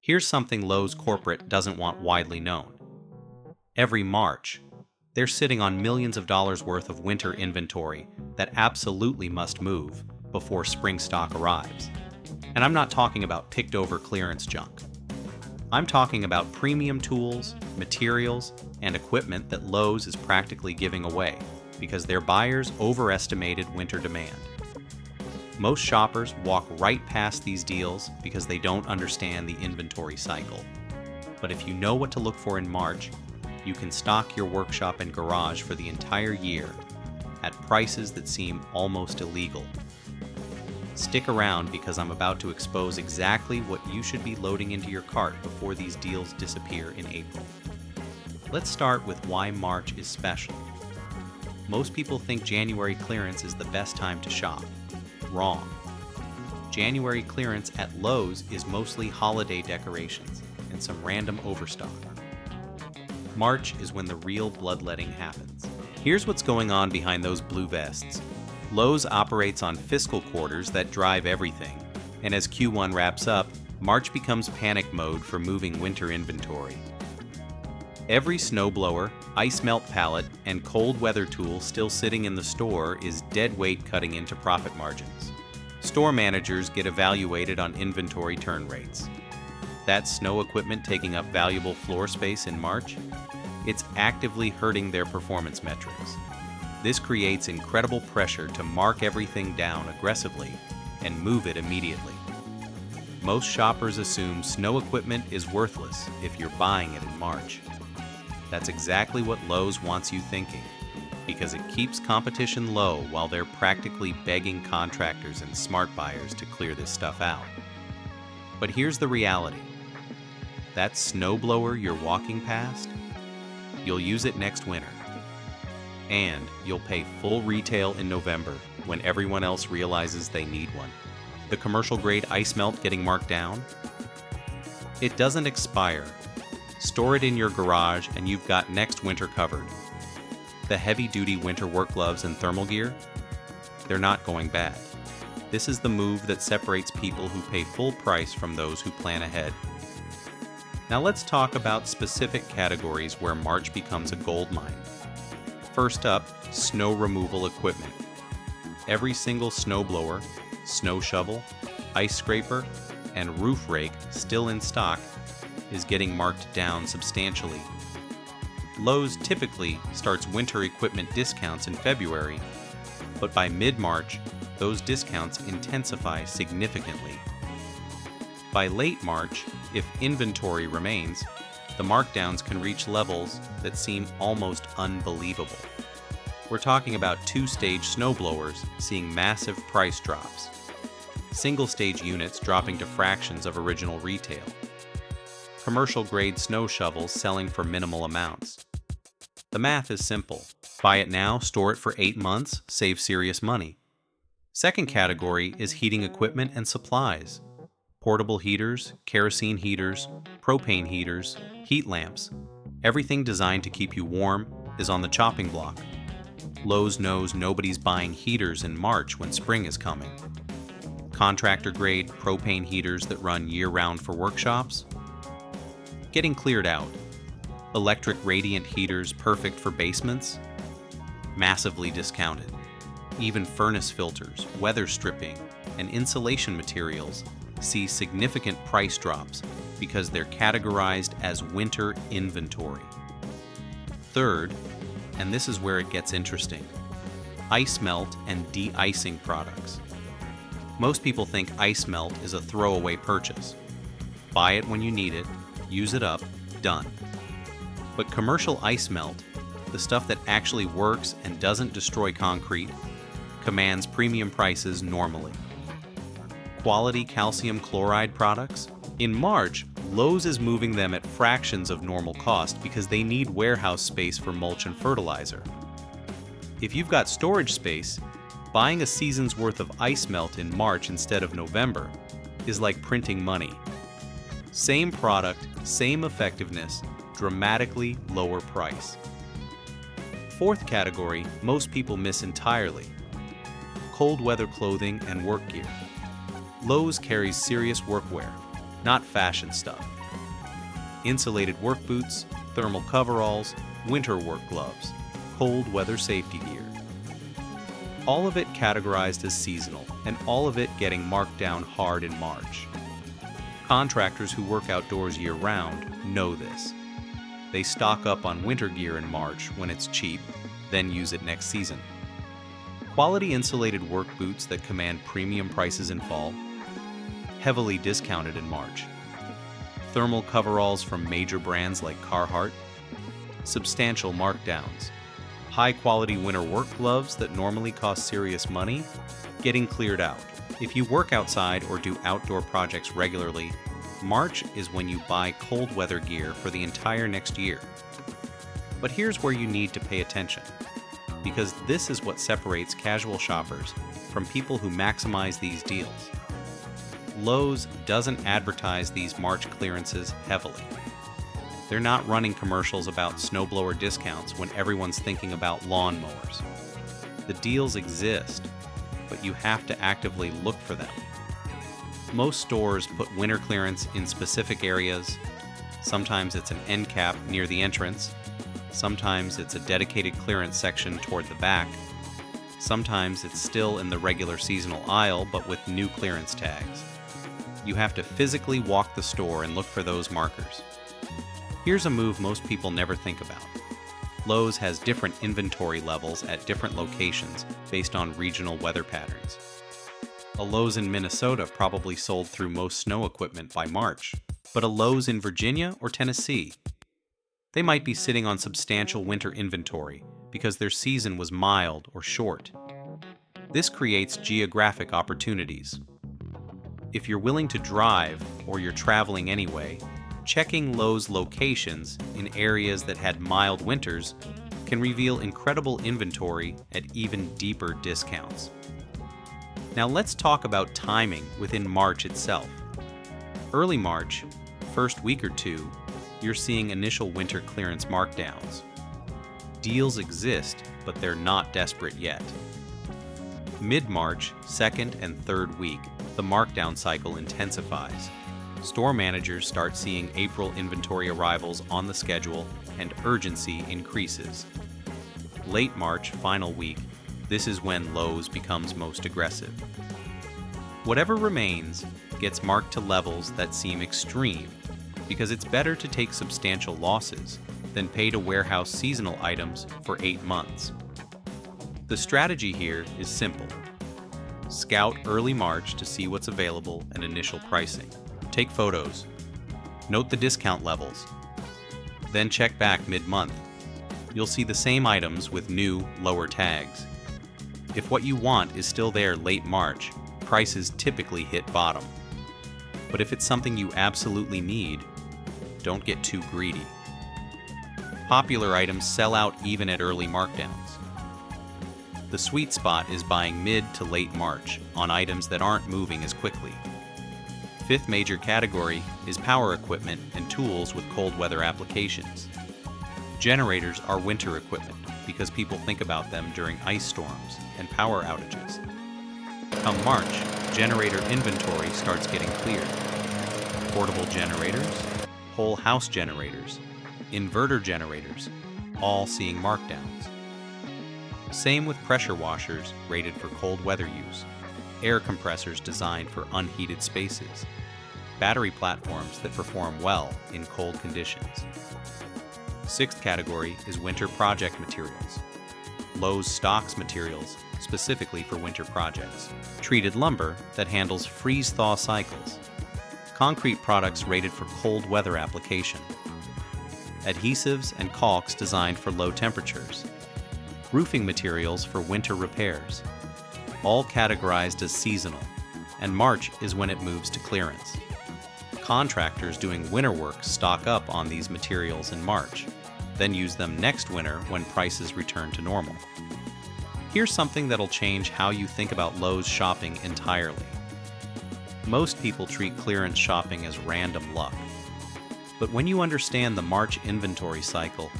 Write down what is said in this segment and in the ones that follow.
Here's something Lowe's corporate doesn't want widely known. Every March, they're sitting on millions of dollars worth of winter inventory that absolutely must move before spring stock arrives. And I'm not talking about picked over clearance junk. I'm talking about premium tools, materials, and equipment that Lowe's is practically giving away because their buyers overestimated winter demand. Most shoppers walk right past these deals because they don't understand the inventory cycle. But if you know what to look for in March, you can stock your workshop and garage for the entire year at prices that seem almost illegal. Stick around because I'm about to expose exactly what you should be loading into your cart before these deals disappear in April. Let's start with why March is special. Most people think January clearance is the best time to shop. Wrong. January clearance at Lowe's is mostly holiday decorations and some random overstock. March is when the real bloodletting happens. Here's what's going on behind those blue vests. Lowe's operates on fiscal quarters that drive everything, and as Q1 wraps up, March becomes panic mode for moving winter inventory. Every snowblower, ice melt pallet, and cold weather tool still sitting in the store is dead weight cutting into profit margins. Store managers get evaluated on inventory turn rates. That snow equipment taking up valuable floor space in March? It's actively hurting their performance metrics. This creates incredible pressure to mark everything down aggressively and move it immediately. Most shoppers assume snow equipment is worthless if you're buying it in March. That's exactly what Lowe's wants you thinking, because it keeps competition low while they're practically begging contractors and smart buyers to clear this stuff out. But here's the reality. That snowblower you're walking past, you'll use it next winter. And you'll pay full retail in November when everyone else realizes they need one. The commercial grade ice melt getting marked down? It doesn't expire. Store it in your garage and you've got next winter covered. The heavy-duty winter work gloves and thermal gear? They're not going bad. This is the move that separates people who pay full price from those who plan ahead. Now let's talk about specific categories where March becomes a gold mine. First up, snow removal equipment. Every single snowblower, snow shovel, ice scraper, and roof rake still in stock is getting marked down substantially. Lowe's typically starts winter equipment discounts in February, but by mid-March, those discounts intensify significantly. By late March, if inventory remains, the markdowns can reach levels that seem almost unbelievable. We're talking about two-stage snowblowers seeing massive price drops, single-stage units dropping to fractions of original retail, commercial-grade snow shovels selling for minimal amounts. The math is simple. Buy it now, store it for 8 months, save serious money. Second category is heating equipment and supplies. Portable heaters, kerosene heaters, propane heaters, heat lamps. Everything designed to keep you warm is on the chopping block. Lowe's knows nobody's buying heaters in March when spring is coming. Contractor-grade propane heaters that run year-round for workshops? Getting cleared out. Electric radiant heaters perfect for basements? Massively discounted. Even furnace filters, weather stripping, and insulation materials see significant price drops because they're categorized as winter inventory. Third, and this is where it gets interesting, ice melt and de-icing products. Most people think ice melt is a throwaway purchase. Buy it when you need it, use it up, done. But commercial ice melt, the stuff that actually works and doesn't destroy concrete, commands premium prices normally. Quality calcium chloride products? In March, Lowe's is moving them at fractions of normal cost because they need warehouse space for mulch and fertilizer. If you've got storage space, buying a season's worth of ice melt in March instead of November is like printing money. Same product, same effectiveness, dramatically lower price. Fourth category, most people miss entirely. Cold weather clothing and work gear. Lowe's carries serious workwear. not fashion stuff. Insulated work boots, thermal coveralls, winter work gloves, cold weather safety gear. All of it categorized as seasonal, and all of it getting marked down hard in March. Contractors who work outdoors year-round know this. They stock up on winter gear in March when it's cheap, then use it next season. Quality insulated work boots that command premium prices in fall, heavily discounted in March. Thermal coveralls from major brands like Carhartt, substantial markdowns. High-quality winter work gloves that normally cost serious money, getting cleared out. If you work outside or do outdoor projects regularly, March is when you buy cold weather gear for the entire next year. But here's where you need to pay attention, because this is what separates casual shoppers from people who maximize these deals. Lowe's doesn't advertise these March clearances heavily. They're not running commercials about snowblower discounts when everyone's thinking about lawnmowers. The deals exist, but you have to actively look for them. Most stores put winter clearance in specific areas. Sometimes it's an end cap near the entrance. Sometimes it's a dedicated clearance section toward the back. Sometimes it's still in the regular seasonal aisle, but with new clearance tags. You have to physically walk the store and look for those markers. Here's a move most people never think about. Lowe's has different inventory levels at different locations based on regional weather patterns. A Lowe's in Minnesota probably sold through most snow equipment by March, but a Lowe's in Virginia or Tennessee, they might be sitting on substantial winter inventory because their season was mild or short. This creates geographic opportunities. If you're willing to drive or you're traveling anyway, checking Lowe's locations in areas that had mild winters can reveal incredible inventory at even deeper discounts. Now let's talk about timing within March itself. Early March, first week or two, you're seeing initial winter clearance markdowns. Deals exist, but they're not desperate yet. Mid-March, second and third week, the markdown cycle intensifies. Store managers start seeing April inventory arrivals on the schedule and urgency increases. Late March, final week, this is when Lowe's becomes most aggressive. Whatever remains gets marked to levels that seem extreme because it's better to take substantial losses than pay to warehouse seasonal items for 8 months. The strategy here is simple. Scout early March to see what's available and initial pricing. Take photos. Note the discount levels. Then check back mid-month. You'll see the same items with new, lower tags. If what you want is still there late March, prices typically hit bottom. But if it's something you absolutely need, don't get too greedy. Popular items sell out even at early markdowns. The sweet spot is buying mid to late March on items that aren't moving as quickly. Fifth major category is power equipment and tools with cold weather applications. Generators are winter equipment because people think about them during ice storms and power outages. Come March, generator inventory starts getting cleared. Portable generators, whole house generators, inverter generators, all seeing markdowns. Same with pressure washers rated for cold weather use, air compressors designed for unheated spaces, battery platforms that perform well in cold conditions. Sixth category is winter project materials. Lowe's stocks materials specifically for winter projects. Treated lumber that handles freeze-thaw cycles. Concrete products rated for cold weather application. Adhesives and caulks designed for low temperatures. Roofing materials for winter repairs. All categorized as seasonal, and March is when it moves to clearance. Contractors doing winter work stock up on these materials in March, then use them next winter when prices return to normal. Here's something that'll change how you think about Lowe's shopping entirely. Most people treat clearance shopping as random luck. But when you understand the March inventory cycle,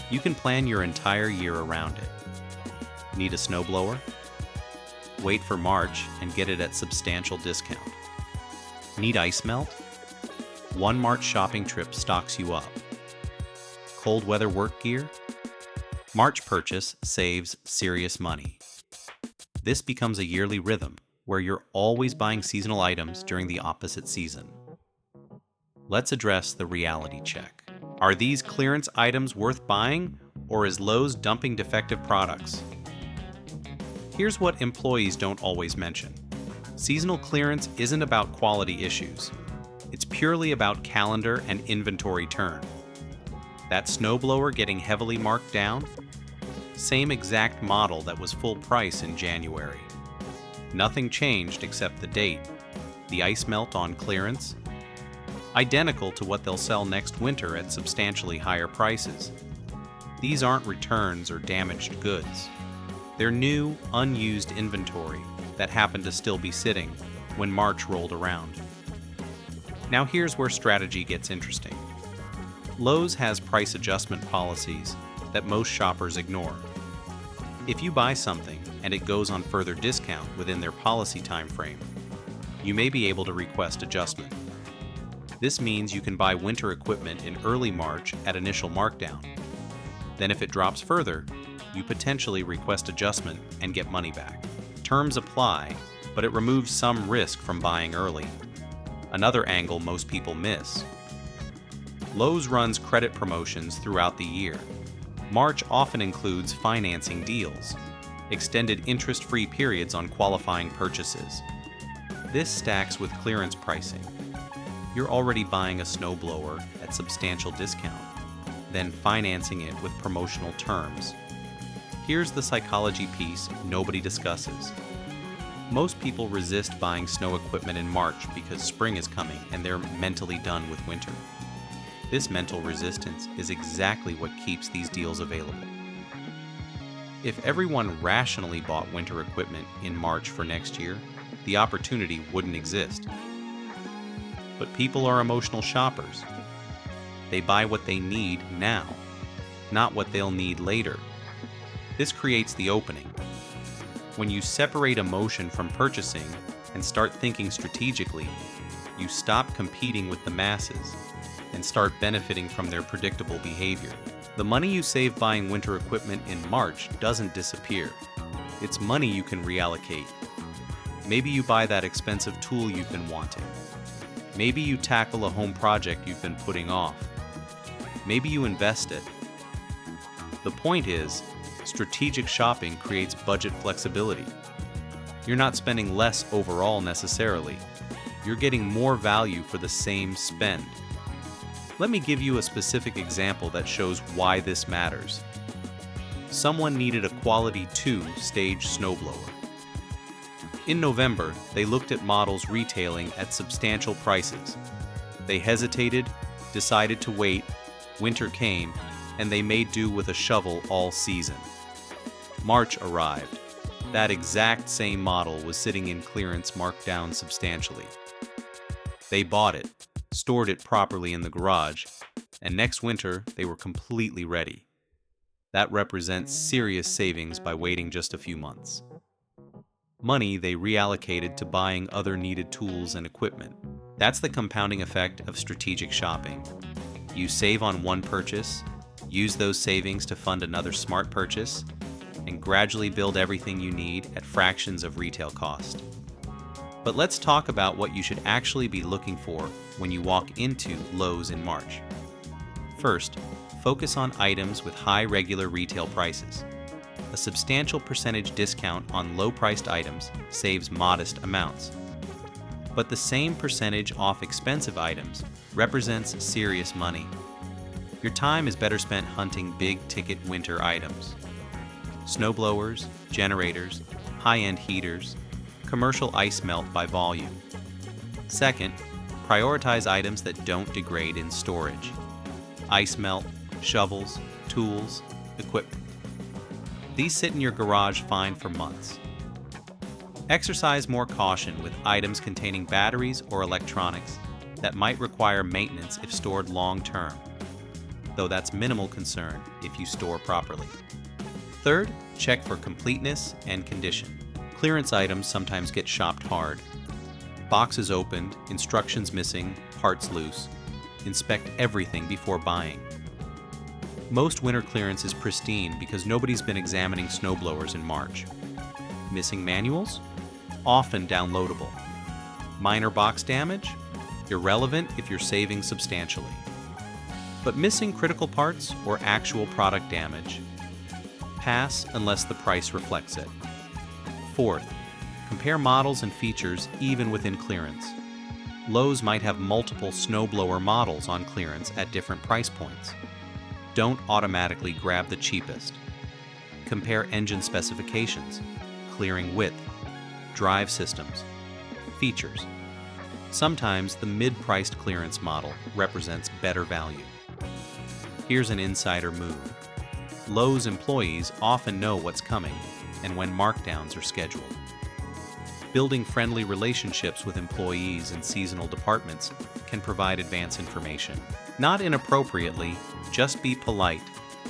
you can plan your entire year around it. Need a snowblower? Wait for March and get it at substantial discount. Need ice melt? One March shopping trip stocks you up. Cold weather work gear? March purchase saves serious money. This becomes a yearly rhythm where you're always buying seasonal items during the opposite season. Let's address the reality check. Are these clearance items worth buying, or is Lowe's dumping defective products? Here's what employees don't always mention. Seasonal clearance isn't about quality issues. It's purely about calendar and inventory turn. That snowblower getting heavily marked down? Same exact model that was full price in January. Nothing changed except the date. The ice melt on clearance? Identical to what they'll sell next winter at substantially higher prices. These aren't returns or damaged goods. They're new, unused inventory that happened to still be sitting when March rolled around. Now here's where strategy gets interesting. Lowe's has price adjustment policies that most shoppers ignore. If you buy something and it goes on further discount within their policy timeframe, you may be able to request adjustment. This means you can buy winter equipment in early March at initial markdown. Then if it drops further, you potentially request adjustment and get money back. Terms apply, but it removes some risk from buying early. Another angle most people miss. Lowe's runs credit promotions throughout the year. March often includes financing deals, extended interest-free periods on qualifying purchases. This stacks with clearance pricing. You're already buying a snowblower at substantial discount, then financing it with promotional terms. Here's the psychology piece nobody discusses. Most people resist buying snow equipment in March because spring is coming and they're mentally done with winter. This mental resistance is exactly what keeps these deals available. If everyone rationally bought winter equipment in March for next year, the opportunity wouldn't exist. But people are emotional shoppers. They buy what they need now, not what they'll need later. This creates the opening. When you separate emotion from purchasing and start thinking strategically, you stop competing with the masses and start benefiting from their predictable behavior. The money you save buying winter equipment in March doesn't disappear. It's money you can reallocate. Maybe you buy that expensive tool you've been wanting. Maybe you tackle a home project you've been putting off. Maybe you invest it. The point is, strategic shopping creates budget flexibility. You're not spending less overall necessarily. You're getting more value for the same spend. Let me give you a specific example that shows why this matters. Someone needed a quality 2 stage snowblower. In November, they looked at models retailing at substantial prices. They hesitated, decided to wait, winter came, and they made do with a shovel all season. March arrived. That exact same model was sitting in clearance marked down substantially. They bought it, stored it properly in the garage, and next winter they were completely ready. That represents serious savings by waiting just a few months. Money they reallocated to buying other needed tools and equipment. That's the compounding effect of strategic shopping. You save on one purchase, use those savings to fund another smart purchase, and gradually build everything you need at fractions of retail cost. But let's talk about what you should actually be looking for when you walk into Lowe's in March. First, focus on items with high regular retail prices. A substantial percentage discount on low-priced items saves modest amounts. But the same percentage off expensive items represents serious money. Your time is better spent hunting big-ticket winter items. Snowblowers, generators, high-end heaters, commercial ice melt by volume. Second, prioritize items that don't degrade in storage. Ice melt, shovels, tools, equipment. These sit in your garage fine for months. Exercise more caution with items containing batteries or electronics that might require maintenance if stored long-term, though that's minimal concern if you store properly. Third, check for completeness and condition. Clearance items sometimes get shopped hard. Boxes opened, instructions missing, parts loose, Inspect everything before buying. Most winter clearance is pristine because nobody's been examining snowblowers in March. Missing manuals? Often downloadable. Minor box damage? Irrelevant if you're saving substantially. But missing critical parts or actual product damage? Pass unless the price reflects it. Fourth, compare models and features even within clearance. Lowe's might have multiple snowblower models on clearance at different price points. Don't automatically grab the cheapest. Compare engine specifications, clearing width, drive systems, features. Sometimes the mid-priced clearance model represents better value. Here's an insider move. Lowe's employees often know what's coming and when markdowns are scheduled. Building friendly relationships with employees in seasonal departments can provide advance information. Not inappropriately, just be polite,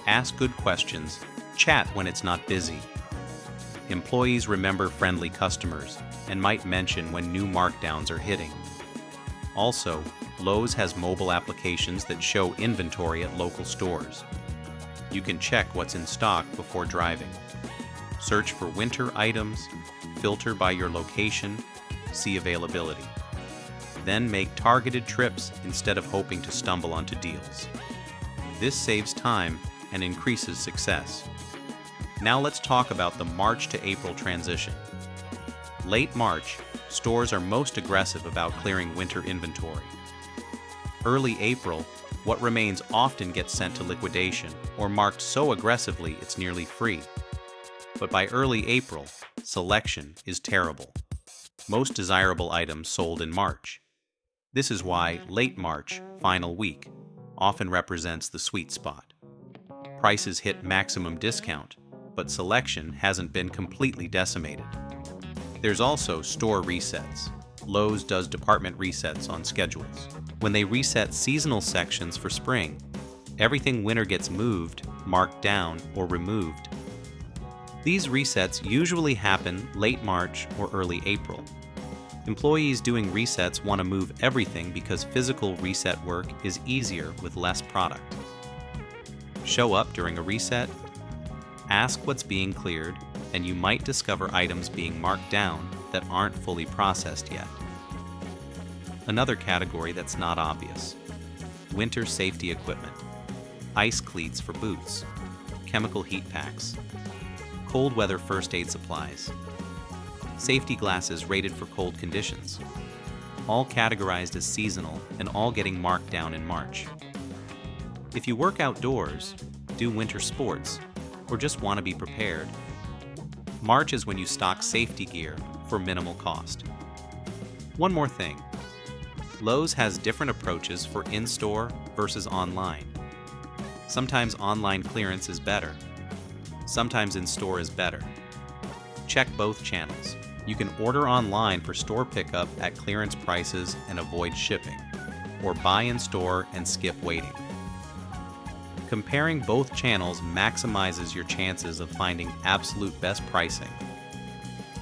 ask good questions, chat when it's not busy. Employees remember friendly customers and might mention when new markdowns are hitting. Also, Lowe's has mobile applications that show inventory at local stores. You can check what's in stock before driving. Search for winter items, filter by your location, see availability. Then make targeted trips instead of hoping to stumble onto deals. This saves time and increases success. Now let's talk about the March to April transition. Late March, stores are most aggressive about clearing winter inventory. Early April, what remains often gets sent to liquidation or marked so aggressively it's nearly free. But by early April, selection is terrible. Most desirable items sold in March. This is why late March, final week, often represents the sweet spot. Prices hit maximum discount, but selection hasn't been completely decimated. There's also store resets. Lowe's does department resets on schedules. When they reset seasonal sections for spring, everything winter gets moved, marked down, or removed. These resets usually happen late March or early April. Employees doing resets want to move everything because physical reset work is easier with less product. Show up during a reset, ask what's being cleared, and you might discover items being marked down that aren't fully processed yet. Another category that's not obvious: winter safety equipment, ice cleats for boots, chemical heat packs, cold weather first aid supplies, safety glasses rated for cold conditions, all categorized as seasonal and all getting marked down in March. If you work outdoors, do winter sports, or just want to be prepared, March is when you stock safety gear for minimal cost. One more thing. Lowe's has different approaches for in-store versus online. Sometimes online clearance is better. Sometimes in-store is better. Check both channels. You can order online for store pickup at clearance prices and avoid shipping, or buy in-store and skip waiting. Comparing both channels maximizes your chances of finding absolute best pricing.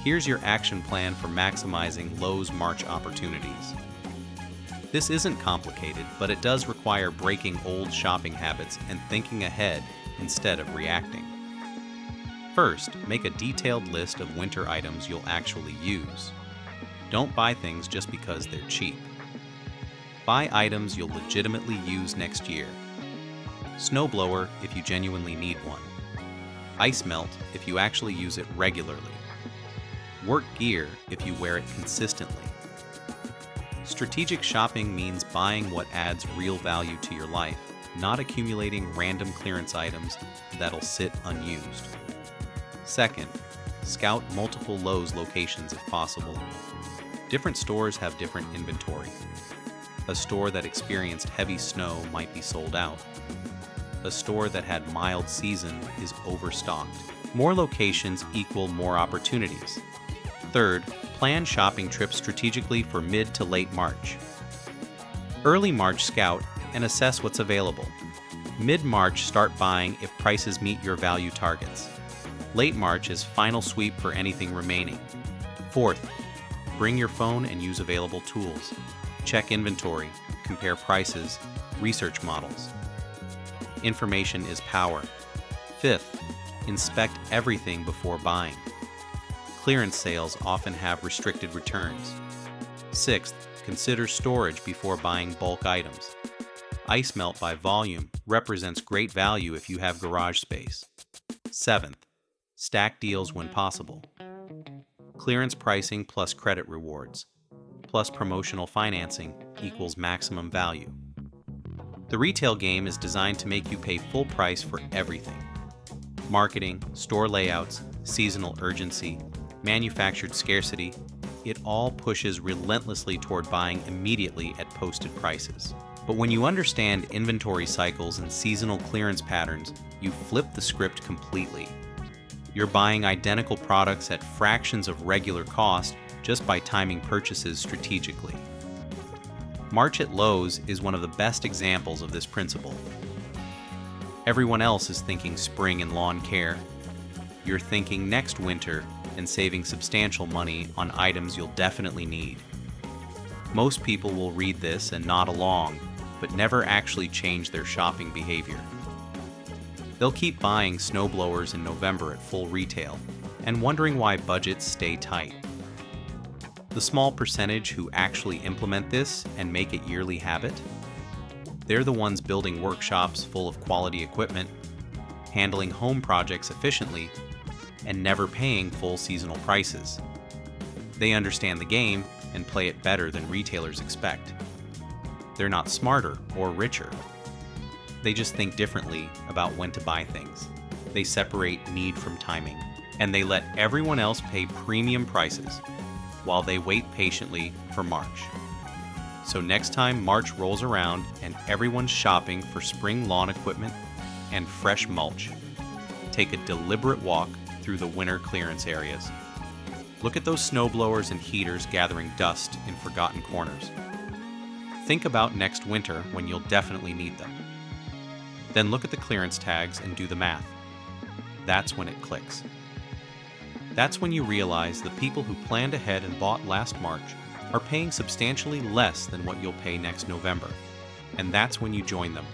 Here's your action plan for maximizing Lowe's March opportunities. This isn't complicated, but it does require breaking old shopping habits and thinking ahead instead of reacting. First, make a detailed list of winter items you'll actually use. Don't buy things just because they're cheap. Buy items you'll legitimately use next year. Snowblower if you genuinely need one. Ice melt if you actually use it regularly. Work gear if you wear it consistently. Strategic shopping means buying what adds real value to your life, not accumulating random clearance items that'll sit unused. Second, scout multiple Lowe's locations if possible. Different stores have different inventory. A store that experienced heavy snow might be sold out. A store that had mild season is overstocked. More locations equal more opportunities. Third, plan shopping trips strategically for mid to late March. Early March scout and assess what's available. Mid-March start buying if prices meet your value targets. Late March is final sweep for anything remaining. Fourth, bring your phone and use available tools. Check inventory, compare prices, research models. Information is power. Fifth, inspect everything before buying. Clearance sales often have restricted returns. Sixth, consider storage before buying bulk items. Ice melt by volume represents great value if you have garage space. Seventh, stack deals when possible. Clearance pricing plus credit rewards, plus promotional financing equals maximum value. The retail game is designed to make you pay full price for everything. Marketing, store layouts, seasonal urgency, manufactured scarcity, it all pushes relentlessly toward buying immediately at posted prices. But when you understand inventory cycles and seasonal clearance patterns, you flip the script completely. You're buying identical products at fractions of regular cost just by timing purchases strategically. March at Lowe's is one of the best examples of this principle. Everyone else is thinking spring and lawn care. You're thinking next winter and saving substantial money on items you'll definitely need. Most people will read this and nod along, but never actually change their shopping behavior. They'll keep buying snowblowers in November at full retail and wondering why budgets stay tight. The small percentage who actually implement this and make it yearly habit, they're the ones building workshops full of quality equipment, handling home projects efficiently, and never paying full seasonal prices. They understand the game and play it better than retailers expect. They're not smarter or richer. They just think differently about when to buy things. They separate need from timing, and they let everyone else pay premium prices while they wait patiently for March. So next time March rolls around and everyone's shopping for spring lawn equipment and fresh mulch, take a deliberate walk through the winter clearance areas. Look at those snowblowers and heaters gathering dust in forgotten corners. Think about next winter when you'll definitely need them. Then look at the clearance tags and do the math. That's when it clicks. That's when you realize the people who planned ahead and bought last March are paying substantially less than what you'll pay next November. And that's when you join them.